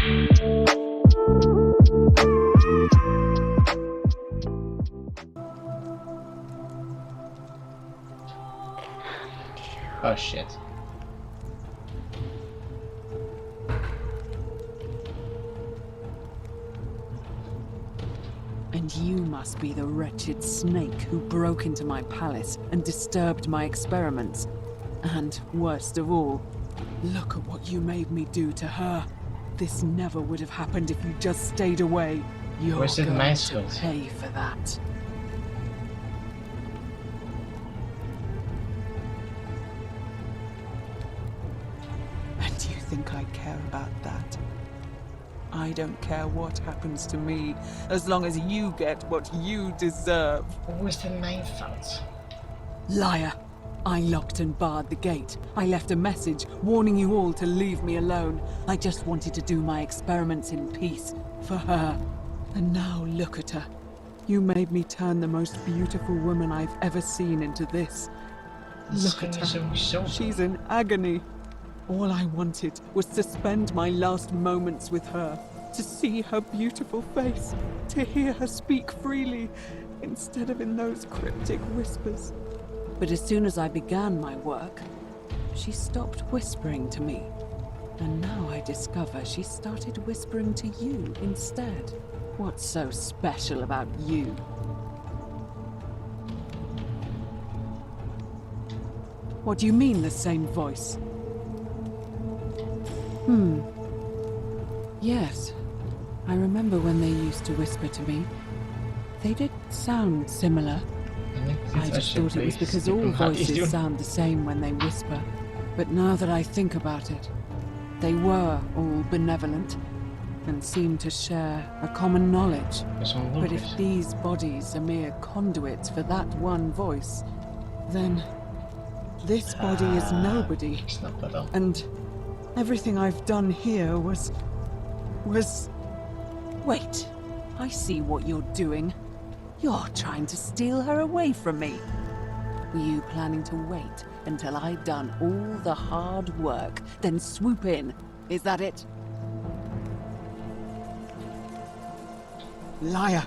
Oh shit. And you must be the wretched snake who broke into my palace and disturbed my experiments. And worst of all, look at what you made me do to her. This never would have happened if you just stayed away. You're Was dit going mijn to schuld? pay for that. And do you think I care about that? I don't care what happens to me, as long as you get what you deserve. Hoe is dit mijn fout? Liar! I locked and barred the gate. I left a message warning you all to leave me alone. I just wanted to do my experiments in peace, for her. And now look at her. You made me turn the most beautiful woman I've ever seen into this. Look at her. She's in agony. All I wanted was to spend my last moments with her, to see her beautiful face, to hear her speak freely, instead of in those cryptic whispers. But as soon as I began my work, she stopped whispering to me. And now I discover she started whispering to you instead. What's so special about you? What do you mean, the same voice? Yes. I remember when they used to whisper to me. They did sound similar. I just thought it was because all voices sound the same when they whisper. But now that I think about it, they were all benevolent and seemed to share a common knowledge. But if these bodies are mere conduits for that one voice, then this body is nobody. Ik snap dat al. And everything I've done here was... Wait, I see what you're doing. You're trying to steal her away from me. Were you planning to wait until I'd done all the hard work, then swoop in? Is that it? Liar!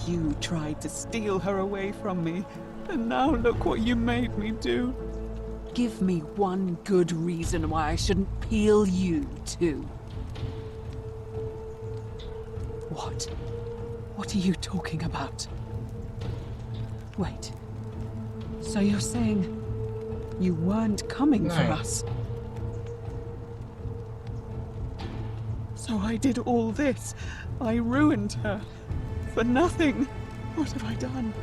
You tried to steal her away from me, and now look what you made me do. Give me one good reason why I shouldn't peel you too. What? What are you talking about? Wait. So you're saying you weren't coming for us? So I did all this. I ruined her. For nothing. What have I done?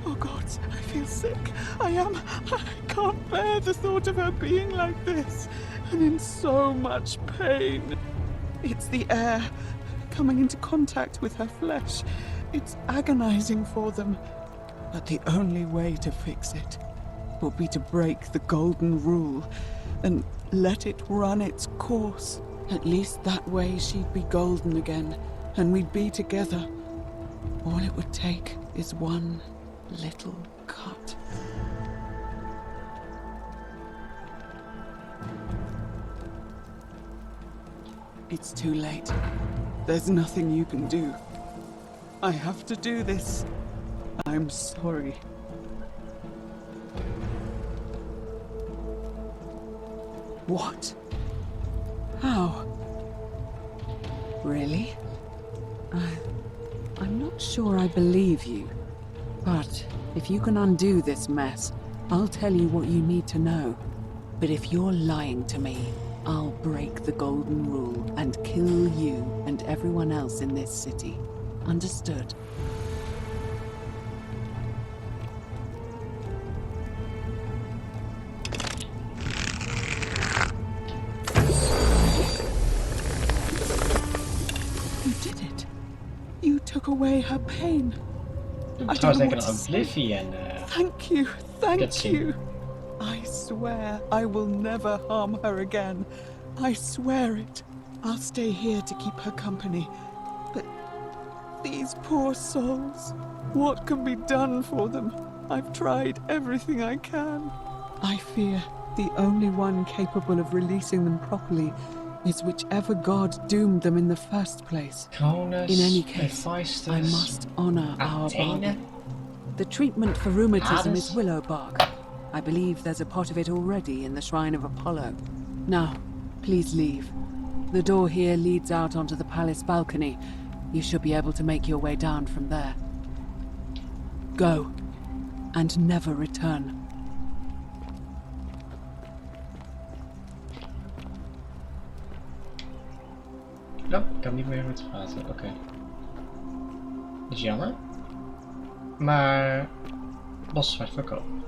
Oh God, I feel sick. I can't bear the thought of her being like this. And in so much pain. It's the air. Coming into contact with her flesh. It's agonizing for them. But the only way to fix it will be to break the golden rule and let it run its course. At least that way she'd be golden again, and we'd be together. All it would take is one little cut. It's too late. There's nothing you can do. I have to do this. I'm sorry. What? How? Really? I'm not sure I believe you. But if you can undo this mess, I'll tell you what you need to know. But if you're lying to me, I'll break the golden rule and kill you and everyone else in this city. Understood? You did it. You took away her pain. I don't know what to say. Thank you, thank you. I swear I will never harm her again. I swear it. I'll stay here to keep her company. But these poor souls, what can be done for them? I've tried everything I can. I fear the only one capable of releasing them properly is whichever god doomed them in the first place. Cronus, In any case, Hephaestus, I must honor our Athena. bargain. The treatment for rheumatism Hades? is willow bark. I believe there's a pot of it already in the shrine of Apollo. Now, please leave. The door here leads out onto the palace balcony. You should be able to make your way down from there. Go, and never return. Oh, ik kan niet meer met praten. Oké. Dat is jammer. Maar... Boszwart verkopen.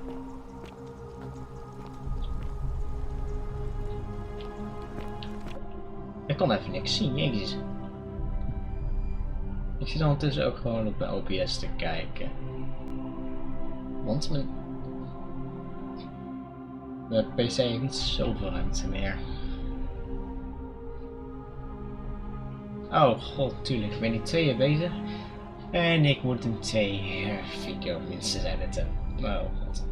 Ik kon even niks zien, jezus. Ik zit ondertussen ook gewoon op mijn OBS te kijken. Want mijn PC heeft niet zoveel ruimte meer. Oh god, tuurlijk. Ik ben in 2 uur bezig. En ik moet een 2 video minstens editen. Oh god.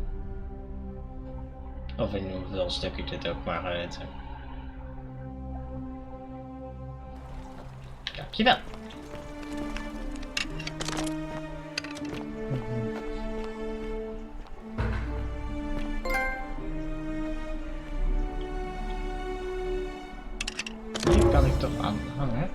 Of in hoeveel stuk ik dit ook maar editen. Dankjewel. Hier kan ik toch aan hangen.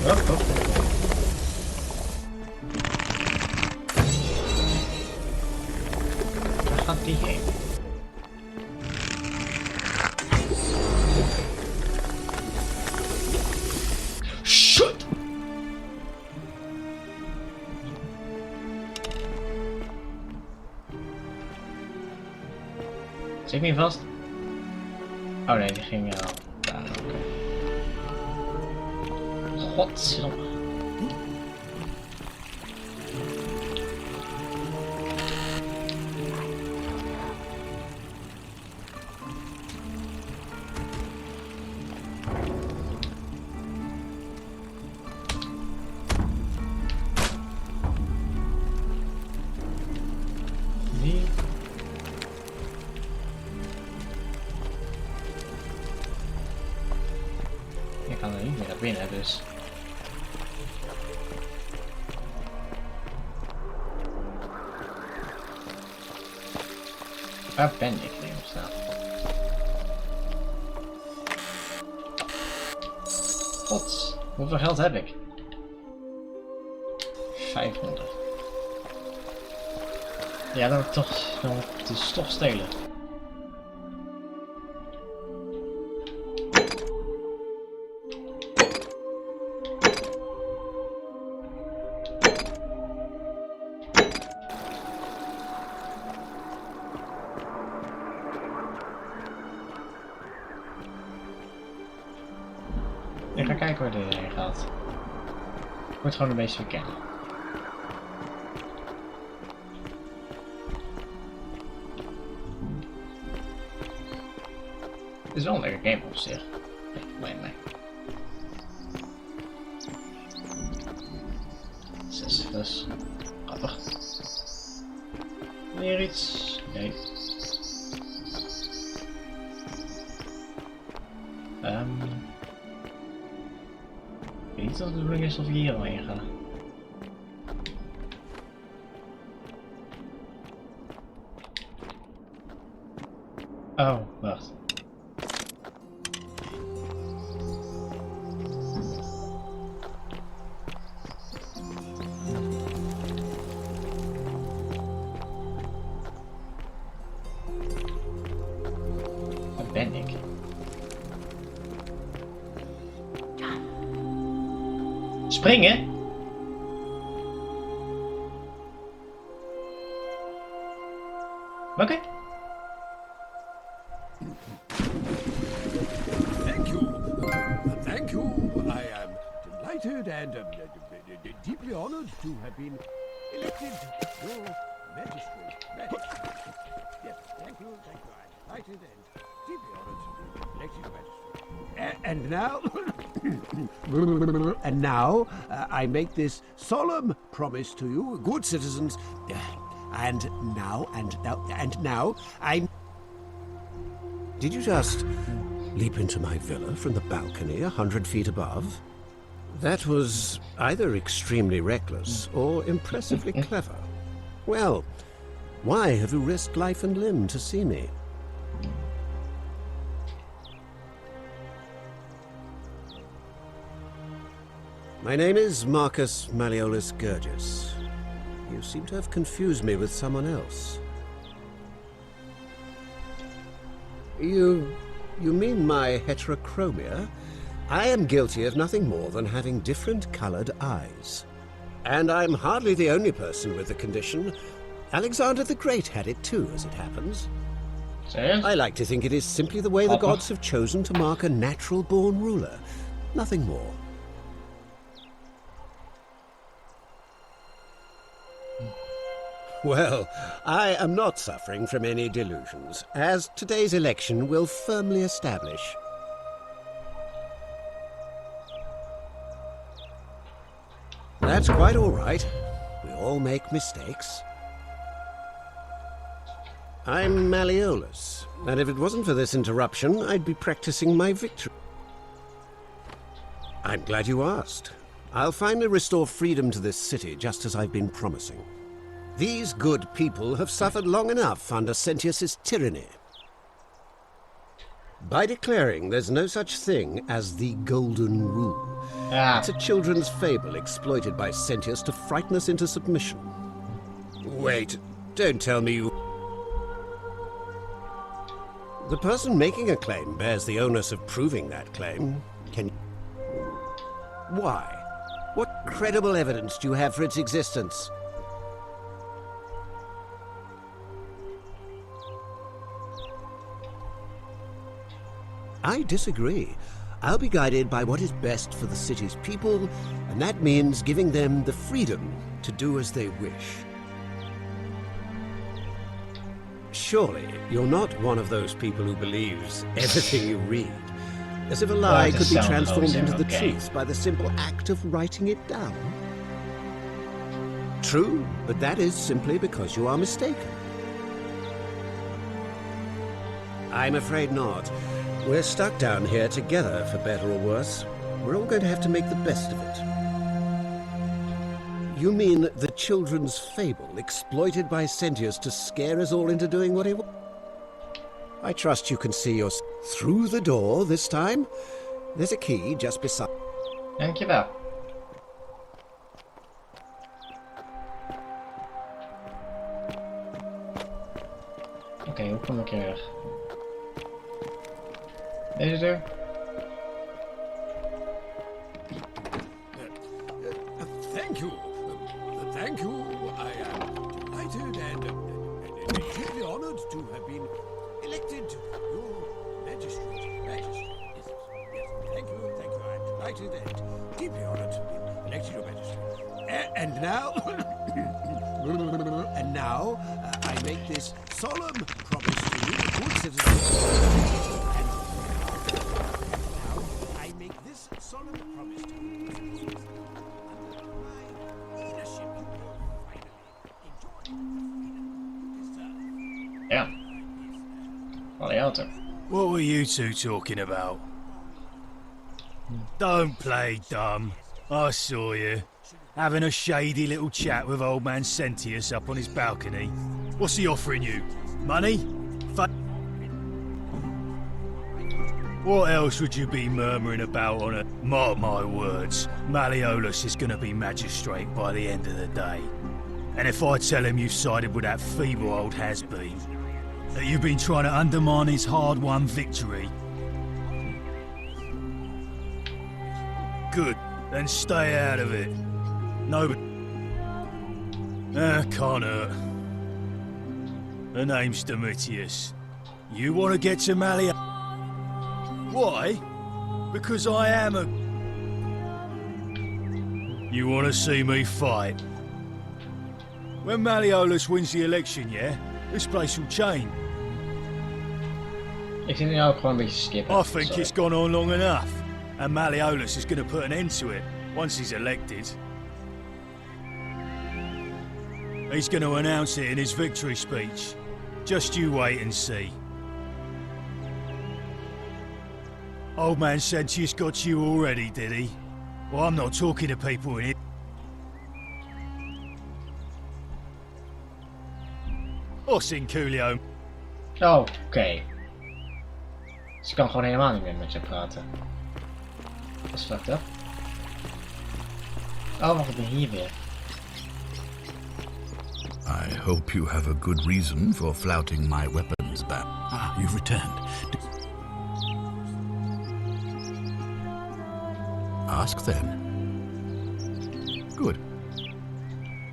Hop, hop. Waar gaat die heen? Shit! Zit ik niet vast? Oh nee, die ging al daar. Oké. Godverdomme. Die. Ik kan er niet meer naar binnen, dus. Waar ben ik nu op staan? God, hoeveel geld heb ik? 500. Ja, dan het is toch stelen. Ik ga kijken waar dit heen gaat. Ik moet gewoon een beetje verkennen. Het is wel een lekker game op zich. Nee. 6, dus grappig. Weer iets? Nee. Ik weet niet of het de bedoeling is of ik hier al heen ga. Oh, wacht. Waar ben ik? Springen? Oké. Thank you. I am delighted and deeply honored to have been elected your magistrate. Yes, thank you. I'm delighted and deeply honored to be elected magistrate. And now, I make this solemn promise to you, good citizens. And now, I'm... Did you just leap into my villa from the balcony 100 feet above? That was either extremely reckless or impressively clever. Well, why have you risked life and limb to see me? My name is Marcus Malleolus Gurgis. You seem to have confused me with someone else. You mean my heterochromia? I am guilty of nothing more than having different colored eyes. And I'm hardly the only person with the condition. Alexander the Great had it too, as it happens. Serious? I like to think it is simply the way the gods have chosen to mark a natural-born ruler. Nothing more. Well, I am not suffering from any delusions, as today's election will firmly establish. That's quite all right. We all make mistakes. I'm Malleolus, and if it wasn't for this interruption, I'd be practicing my victory. I'm glad you asked. I'll finally restore freedom to this city, just as I've been promising. These good people have suffered long enough under Sentius's tyranny. By declaring there's no such thing as the Golden Rule. It's a children's fable exploited by Sentius to frighten us into submission. Wait, don't tell me you... The person making a claim bears the onus of proving that claim. Can you... Why? What credible evidence do you have for its existence? I disagree. I'll be guided by what is best for the city's people, and that means giving them the freedom to do as they wish. Surely, you're not one of those people who believes everything you read, as if a lie could be transformed into the truth by the simple act of writing it down. True, but that is simply because you are mistaken. I'm afraid not. We're stuck down here together, for better or worse. We're all going to have to make the best of it. You mean the children's fable exploited by Sentius to scare us all into doing what he wants? I trust you can see us through the door this time. There's a key just beside... Dankjewel. Oké, hoe kom ik hier weg? Deze deur? Thank you. Thank you. I am delighted and deeply honored to have been elected your magistrate. Yes. Thank you. I am delighted and deeply honored to have been elected your magistrate. And now, I make this solemn promise to you, the good citizens. Solemn promise to you, under my leadership, you will finally enjoy the freedom you deserve. Ja. Allee, auto. What were you two talking about? Don't play dumb. I saw you. Having a shady little chat with old man Sentius up on his balcony. What's he offering you? Money? What else would you be murmuring about on a... Mark my words, Malleolus is gonna be magistrate by the end of the day. And if I tell him you've sided with that feeble old has-been, that you've been trying to undermine his hard-won victory... Good, then stay out of it. Nobody... can't hurt. The name's Domitius. You want to get to Malleolus? Why? Because I am a... You want to see me fight? When Malleolus wins the election, yeah? This place will change. Ik zie nu ook gewoon een beetje skippen. I think it's gone on long enough. And Malleolus is going to put an end to it, once he's elected. He's going to announce it in his victory speech. Just you wait and see. Old man Sentius got you already, did he? Well, I'm not talking to people in it. Os in Coolio. Oh, oké. Dus ik kan gewoon helemaal niet meer met je praten. Dat is fucked up. Oh, wacht, ik ben hier weer. I hope you have a good reason for flouting my weapons ban. Ah, you've returned. Ask then. Good.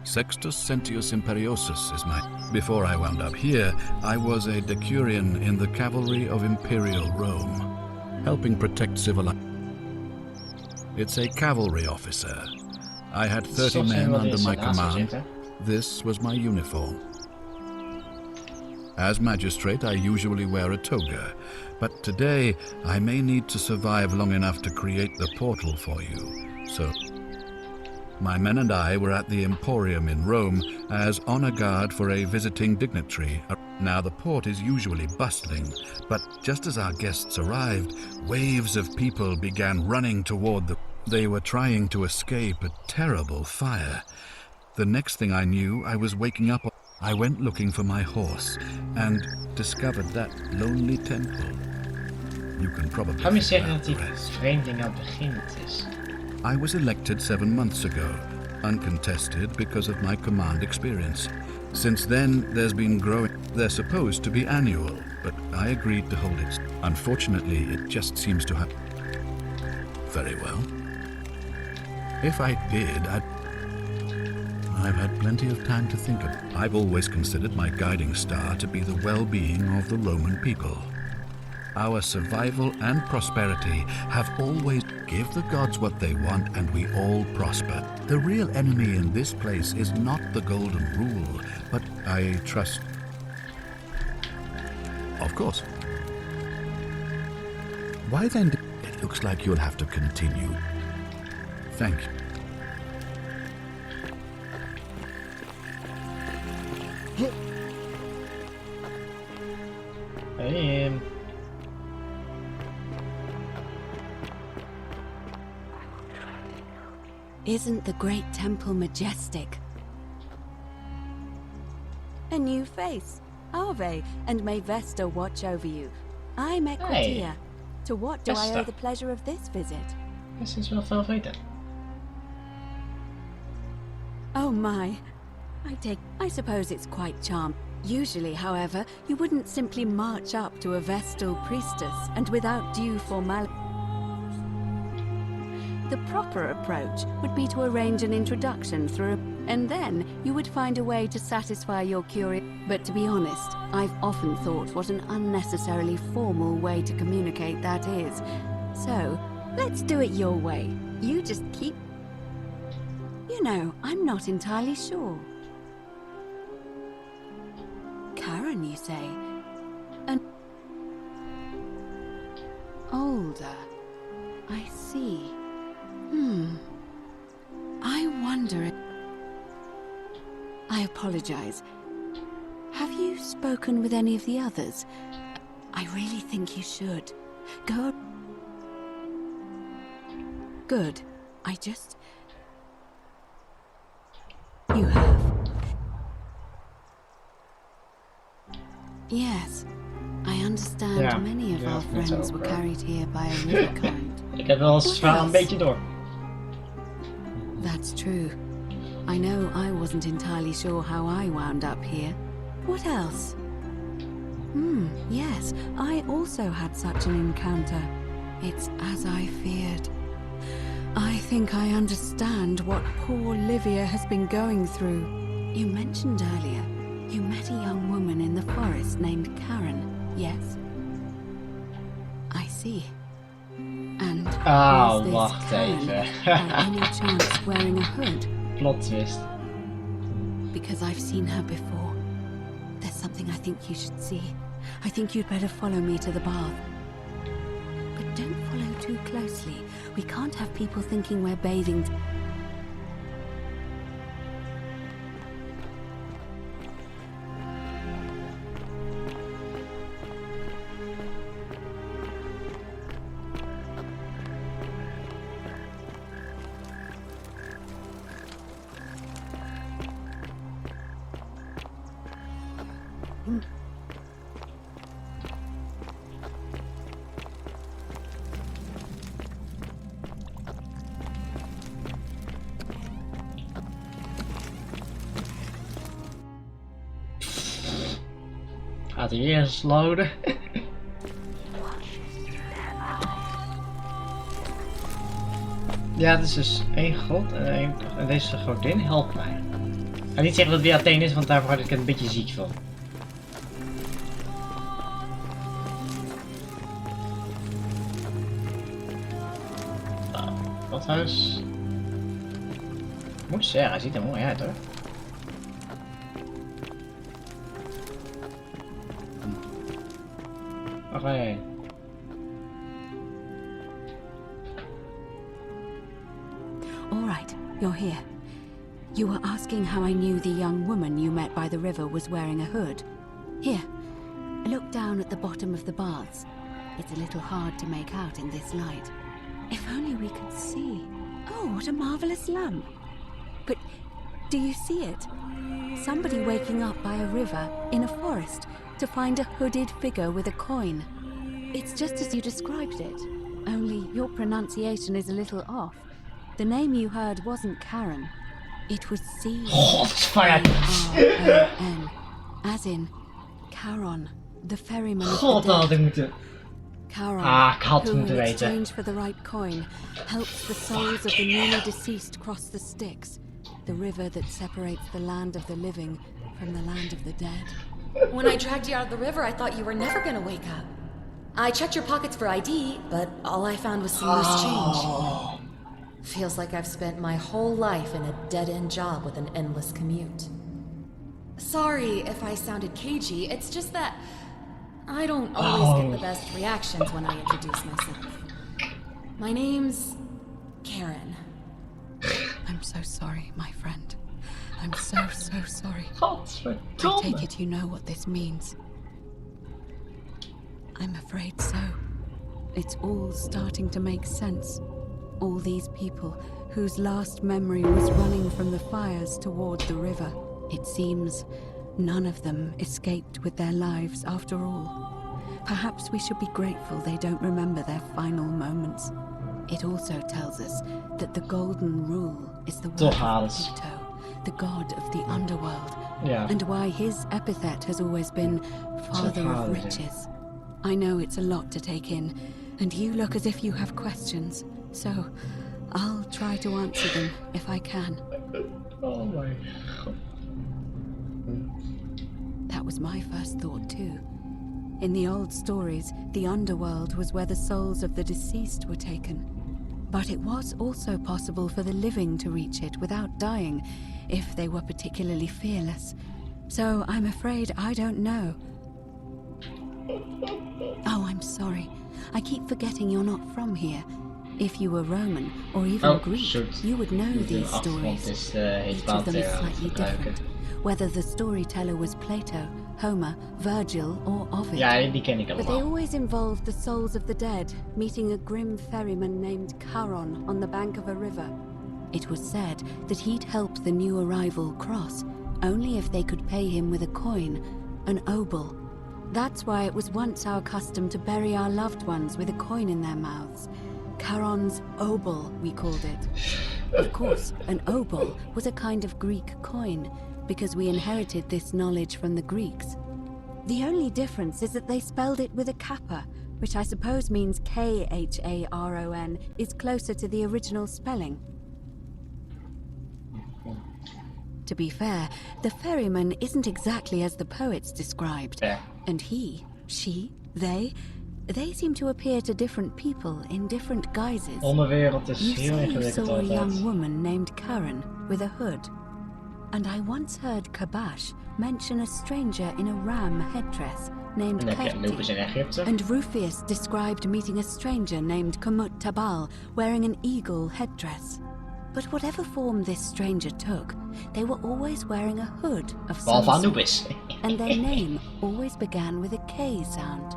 Sextus Sentius Imperiosus is my... Before I wound up here, I was a decurion in the cavalry of Imperial Rome, helping protect It's a cavalry officer. I had 30 men under my command. This was my uniform. As magistrate, I usually wear a toga, but today I may need to survive long enough to create the portal for you. So, my men and I were at the Emporium in Rome as honor guard for a visiting dignitary. Now the port is usually bustling, but just as our guests arrived, waves of people began running toward the... They were trying to escape a terrible fire. The next thing I knew, I was waking up. I went looking for my horse and discovered that lonely temple. You can probably Ga me zeggen dat figure die out the rest. vreemdeling aan het begin is. I was elected 7 months ago, uncontested because of my command experience. Since then, there's been growing. They're supposed to be annual, but I agreed to hold it. Unfortunately, it just seems to have... Very well. If I did, I've had plenty of time to think of. I've always considered my guiding star to be the well-being of the Roman people. Our survival and prosperity have always give the gods what they want and we all prosper. The real enemy in this place is not the golden rule, but I trust... Of course. Why then... It looks like you'll have to continue. Thank you. Isn't the great temple majestic? A new face. Ave, and may Vesta watch over you. I'm Equitia. To what do I Vesta. owe the pleasure of this visit? Dit is wel veel weten. Oh my. I suppose it's quite charming. Usually, however, you wouldn't simply march up to a Vestal priestess and without due formality. The proper approach would be to arrange an introduction and then you would find a way to satisfy your curiosity. But to be honest, I've often thought what an unnecessarily formal way to communicate that is. So, let's do it your way. You just keep... You know, I'm not entirely sure. Karen, you say? And... Older. I see. I wonder if... I apologize. Have you spoken with any of the others? I really think you should. Go... Good. I just... You have. Yes. I understand Ja, many of ja, our net friends ook, were hoor. carried here by a river current. Ik heb wel eens het verhaal een else? beetje door. That's true. I know I wasn't entirely sure how I wound up here. What else? Yes, I also had such an encounter. It's as I feared. I think I understand what poor Livia has been going through. You mentioned earlier, you met a young woman in the forest named Karen, yes? I see. And Oh, was this wacht Karen even. by any chance wearing a hood? Plot twist. Because I've seen her before. There's something I think you should see. I think you'd better follow me to the bath. But don't follow too closely. We can't have people thinking we're bathing. Gaat hij weer eens loaden? Ja, het is dus één god en deze godin helpt mij. Ik ga niet zeggen dat het weer Athene is, want daarvoor had ik het een beetje ziek van. Nou, dat huis. Ik moet zeggen, hij ziet er mooi uit hoor. Waar ga je heen? All right, you're here. You were asking how I knew the young woman you met by the river was wearing a hood. Here, look down at the bottom of the baths. It's a little hard to make out in this light. If only we could see. Oh, what a marvelous lamp. But do you see it? Somebody waking up by a river in a forest to find a hooded figure with a coin. It's just as you described it, only your pronunciation is a little off. The name you heard wasn't Karen. It was C-A-R-O-N, as in Charon, the ferryman of God, the dat had ik dead. moeten... Charon, ik had het who moeten in weten. exchange for the right coin, helps the souls of the newly deceased cross the Styx, the river that separates the land of the living from the land of the dead. When I dragged you out of the river, I thought you were never gonna wake up. I checked your pockets for ID, but all I found was some loose change. Feels like I've spent my whole life in a dead-end job with an endless commute. Sorry if I sounded cagey, it's just that I don't always get the best reactions when I introduce myself. My name's Karen. I'm so sorry, my friend. I'm so sorry. I Godverdomme. take it you know what this means. I'm afraid so. It's all starting to make sense. All these people whose last memory was running from the fires toward the river. It seems none of them escaped with their lives after all. Perhaps we should be grateful they don't remember their final moments. It also tells us that the Golden Rule is the word of Hades. Pluto, the god of the underworld, Ja. and why his epithet has always been Father of Hades, ja. Riches. I know it's a lot to take in, and you look as if you have questions, so I'll try to answer them if I can. Oh my god. That was my first thought too. In the old stories, the underworld was where the souls of the deceased were taken. But it was also possible for the living to reach it without dying, if they were particularly fearless. So I'm afraid I don't know. Oh, I'm sorry. I keep forgetting you're not from here. If you were Roman, or even Greek, shoot. you would know De these achtergrond stories. is heet Each of them Barthr is aan het slightly gebruiken. different, whether the storyteller was Plato, Homer, Virgil, or Ovid. Ja, die ken ik But they allemaal. always involved the souls of the dead meeting a grim ferryman named Charon on the bank of a river. It was said that he'd help the new arrival cross, only if they could pay him with a coin, an obol. That's why it was once our custom to bury our loved ones with a coin in their mouths. Charon's obol, we called it. Of course, an obol was a kind of Greek coin, because we inherited this knowledge from the Greeks. The only difference is that they spelled it with a kappa, which I suppose means Kharon, is closer to the original spelling. To be fair, the ferryman isn't exactly as the poets described. Ja. And he, she, they seem to appear to different people in different guises. Onderwereld is You heel say you ingewikkeld saw a young altijd. woman named Karen with a hood. And I once heard Kabash mention a stranger in a ram headdress named En dan heb je Kerti. Anubis in Egypte. And Rufius described meeting a stranger named Kamut Tabal wearing an eagle headdress. But whatever form this stranger took, they were always wearing a hood of some Behalve sort, Anubis. and their name always began with a K sound.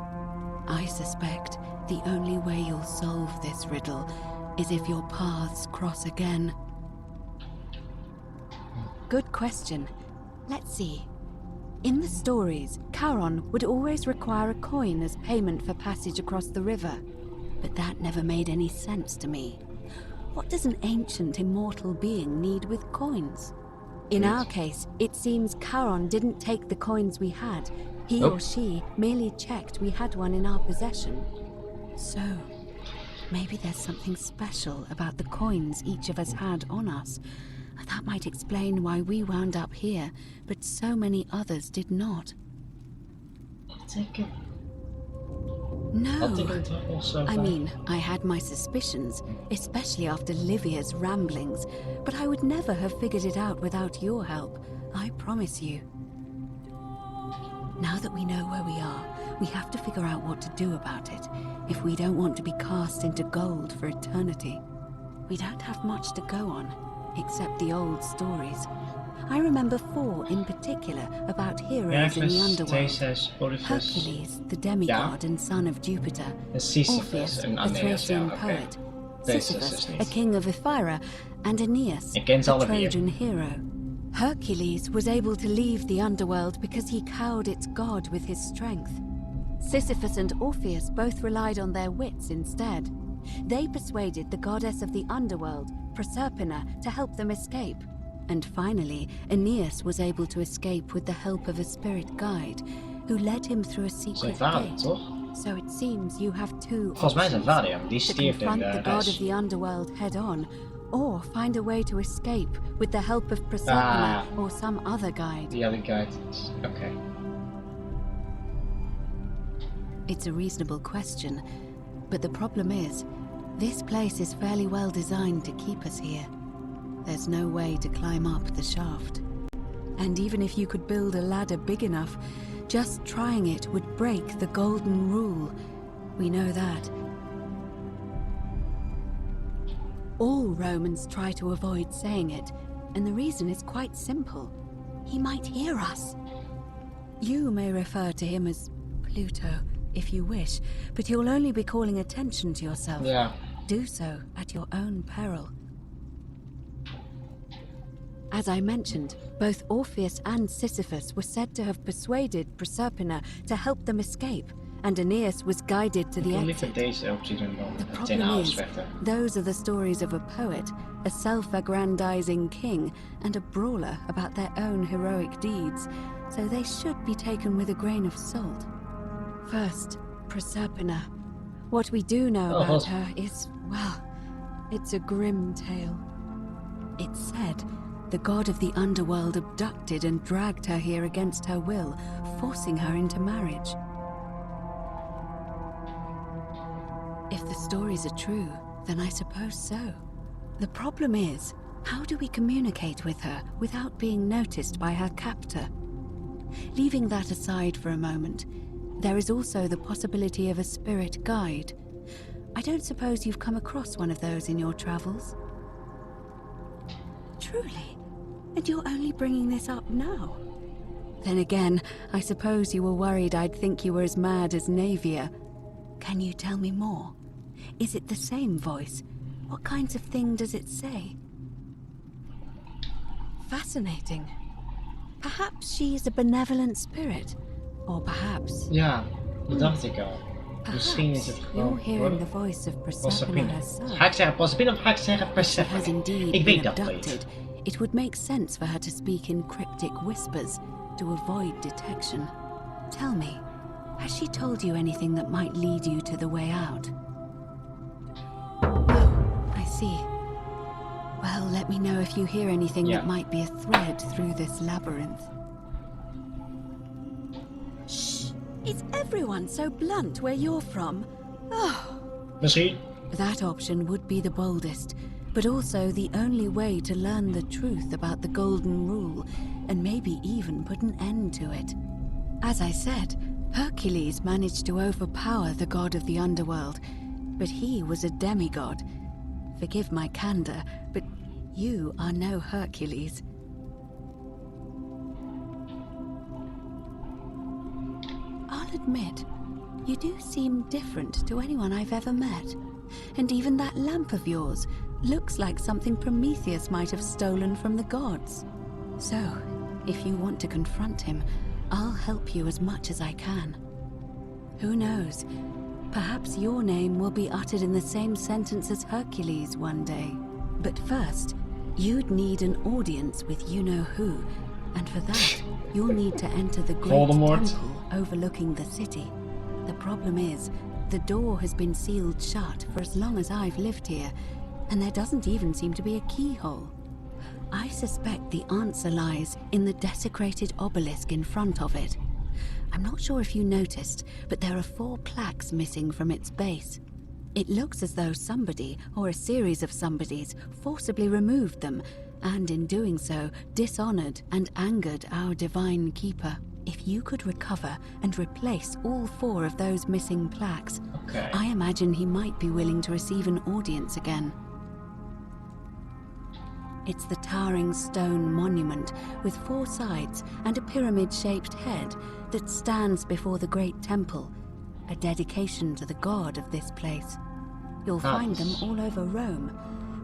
I suspect the only way you'll solve this riddle is if your paths cross again. Good question. Let's see. In the stories, Charon would always require a coin as payment for passage across the river. But that never made any sense to me. What does an ancient immortal being need with coins? In our case, it seems Charon didn't take the coins we had. He or she merely checked we had one in our possession. So, maybe there's something special about the coins each of us had on us. That might explain why we wound up here, but so many others did not. No, I mean, I had my suspicions, especially after Livia's ramblings, but I would never have figured it out without your help, I promise you. Now that we know where we are, we have to figure out what to do about it, if we don't want to be cast into gold for eternity. We don't have much to go on, except the old stories. I remember 4 in particular about heroes in the underworld. Hercules, the demigod and son of Jupiter. Orpheus, a Thracian poet. Sisyphus, a king of Ephyra. And Aeneas, a Trojan hero. Hercules was able to leave the underworld because he cowed its god with his strength. Sisyphus and Orpheus both relied on their wits instead. They persuaded the goddess of the underworld, Proserpina, to help them escape. And finally, Aeneas was able to escape with the help of a spirit guide, who led him through a secret gate. So it seems you have 2 options: to confront the god of the underworld head-on, or find a way to escape with the help of Proserpina or some other guide. The other guide, okay. It's a reasonable question, but the problem is, this place is fairly well designed to keep us here. There's no way to climb up the shaft. And even if you could build a ladder big enough, just trying it would break the golden rule. We know that. All Romans try to avoid saying it, and the reason is quite simple. He might hear us. You may refer to him as Pluto, if you wish, but you'll only be calling attention to yourself. Yeah. Do so at your own peril. As I mentioned, both Orpheus and Sisyphus were said to have persuaded Proserpina to help them escape, and Aeneas was guided to the exit. The problem is, those are the stories of a poet, a self-aggrandizing king, and a brawler about their own heroic deeds, so they should be taken with a grain of salt. First, Proserpina. What we do know about her is, well, it's a grim tale. It's said the god of the underworld abducted and dragged her here against her will, forcing her into marriage. If the stories are true, then I suppose so. The problem is, how do we communicate with her without being noticed by her captor? Leaving that aside for a moment, there is also the possibility of a spirit guide. I don't suppose you've come across one of those in your travels? Truly? And you're only bringing this up now? Then again, I suppose you were worried I'd think you were as mad as Navia. Can you tell me more? Is it the same voice? What kinds of thing does it say? Fascinating. Perhaps she is a benevolent spirit. Or perhaps... Ja, dat dacht ik al. Misschien is het You're hearing the voice of Proserpina herself. Ga ik zeggen Proserpina of ga ik zeggen Persephone? Has indeed Ik weet been dat abducted. It would make sense for her to speak in cryptic whispers to avoid detection. Tell me, has she told you anything that might lead you to the way out? Oh, I see. Well, let me know if you hear anything that might be a thread through this labyrinth. Shh! Is everyone so blunt where you're from? Oh. Misschien. That option would be the boldest, but also the only way to learn the truth about the Golden Rule, and maybe even put an end to it. As I said, Hercules managed to overpower the god of the underworld, but he was a demigod. Forgive my candor, but you are no Hercules. I'll admit, you do seem different to anyone I've ever met. And even that lamp of yours looks like something Prometheus might have stolen from the gods. So, if you want to confront him, I'll help you as much as I can. Who knows? Perhaps your name will be uttered in the same sentence as Hercules one day. But first, you'd need an audience with you-know-who, and for that, you'll need to enter the great Voldemort. temple overlooking the city. The problem is, the door has been sealed shut for as long as I've lived here, and there doesn't even seem to be a keyhole. I suspect the answer lies in the desecrated obelisk in front of it. I'm not sure if you noticed, but there are 4 plaques missing from its base. It looks as though somebody, or a series of somebodies, forcibly removed them, and in doing so, dishonored and angered our divine keeper. If you could recover and replace all 4 of those missing plaques, Okay. I imagine he might be willing to receive an audience again. It's the towering stone monument with 4 sides and a pyramid-shaped head that stands before the great temple, a dedication to the god of this place. You'll find them all over Rome,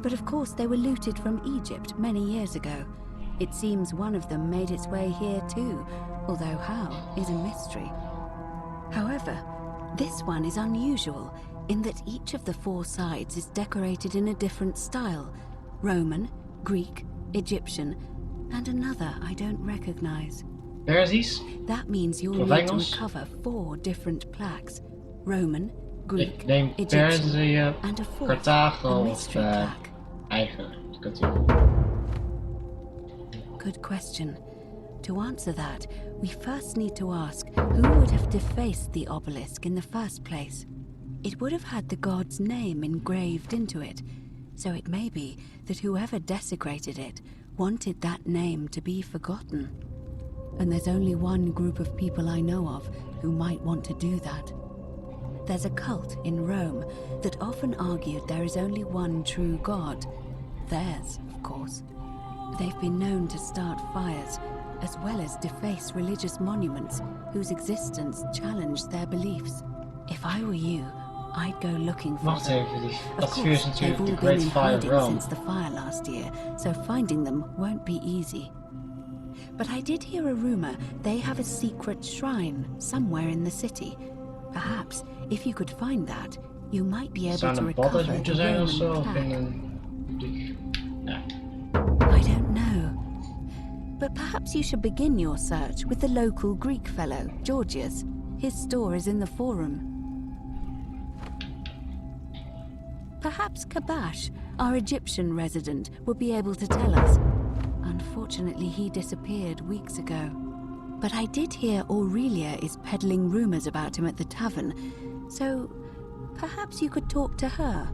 but of course they were looted from Egypt many years ago. It seems one of them made its way here too, although how is a mystery. However, this one is unusual in that each of the 4 sides is decorated in a different style: Roman, Greek, Egyptian, and another I don't recognize. Versies? That means you'll Of need to Engels? recover 4 different plaques: Roman, Greek, Ik neem Egyptian, Perzië, and a 4th, Carthago a of mystery plaque. eigen cultuur. Good question. To answer that, we first need to ask who would have defaced the obelisk in the first place. It would have had the god's name engraved into it, so it may be that whoever desecrated it wanted that name to be forgotten. And there's only one group of people I know of who might want to do that. There's a cult in Rome that often argued there is only one true god. Theirs, of course. They've been known to start fires, as well as deface religious monuments whose existence challenged their beliefs. If I were you, I'd go looking for Wacht them. even, die Of dat vuur is course, they've natuurlijk de all been Great in Fire of hiding Rome. since the fire last year, so finding them won't be easy. But I did hear a rumor they have a secret shrine somewhere in the city. Perhaps, if you could find that, you might be able Zou to een recover badhuis the moeten zijn of zo? Roman Of in plaque. een... Ja. I don't know. But perhaps you should begin your search with the local Greek fellow, Georgius. His store is in the forum. Perhaps Kabash, our Egyptian resident, would be able to tell us. Unfortunately, he disappeared weeks ago. But I did hear Aurelia is peddling rumors about him at the tavern, so perhaps you could talk to her,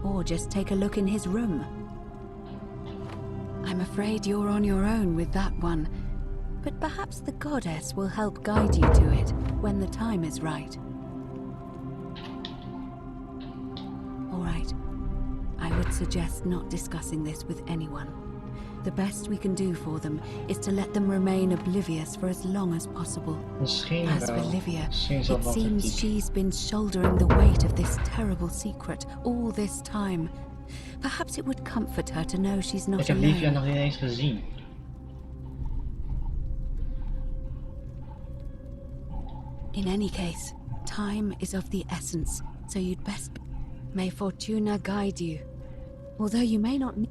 or just take a look in his room. I'm afraid you're on your own with that one, but perhaps the goddess will help guide you to it when the time is right. All right. I would suggest not discussing this with anyone. The best we can do for them is to let them remain oblivious for as long as possible. Misschien As for wel. Livia, Misschien zal it wat seems tactiek. she's been shouldering the weight of this terrible secret all this time. Perhaps it would comfort her to know she's not Ik heb Livia alone. nog niet eens gezien. In any case, time is of the essence, so you'd best... May Fortuna guide you. Although you may not need...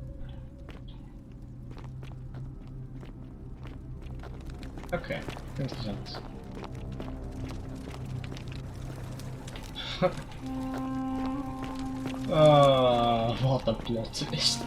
Oké, interessant. Oh, wat een plot twist.